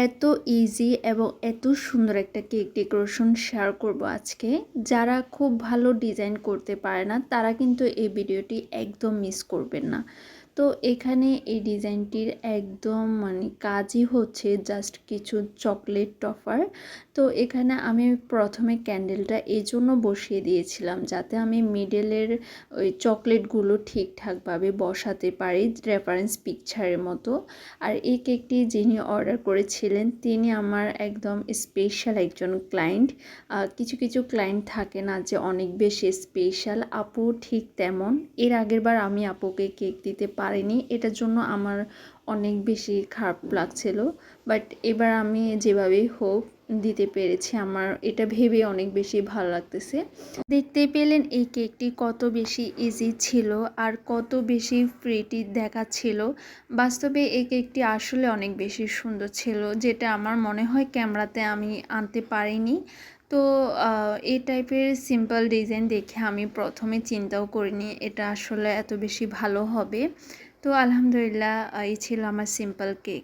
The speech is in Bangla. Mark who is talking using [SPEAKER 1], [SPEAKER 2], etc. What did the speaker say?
[SPEAKER 1] এত ইজি এবং এত সুন্দর একটা কেক ডেকোরেশন শেয়ার করব আজকে। যারা খুব ভালো ডিজাইন করতে পারে না তারা কিন্তু এই ভিডিওটি একদম মিস করবেন না। তো এখানে এই ডিজাইনটির একদম মানে কাজই হচ্ছে জাস্ট কিছু চকলেট টফার। তো এখানে আমি প্রথমে ক্যান্ডেলটা এই জন্য বসিয়ে দিয়েছিলাম যাতে আমি মিডলের ওই চকলেটগুলো ঠিকঠাকভাবে বসাতে পারি রেফারেন্স পিকচারের মতো। আর এই কেকটি যিনি অর্ডার করেছিলেন তিনি আমার একদম স্পেশাল একজন ক্লায়েন্ট। কিছু কিছু ক্লায়েন্ট থাকে না যে অনেক বেশি স্পেশাল, আপু ঠিক তেমন। এর আগের বার আমি আপুকে কেক দিতে পারিনি, এটার জন্য আমার অনেক বেশি খারাপ লাগছিল, বাট এবার আমি যেভাবেই হোক দিতে পেরেছি, আমার এটা ভেবে অনেক বেশি ভালো লাগতেছে। দেখতে পেলেন এই কেকটি কত বেশি ইজি ছিল আর কত বেশি প্রিটি দেখাচ্ছিল। বাস্তবে এই কেকটি আসলে অনেক বেশি সুন্দর ছিল, যেটা আমার মনে হয় ক্যামেরাতে আমি আনতে পারিনি। তো এই টাইপের সিম্পল ডিজাইন দেখে আমি প্রথমে চিন্তাও করিনি এটা আসলে এত বেশি ভালো হবে। তো আলহামদুলিল্লাহ এই ছিল আমার সিম্পল কেক।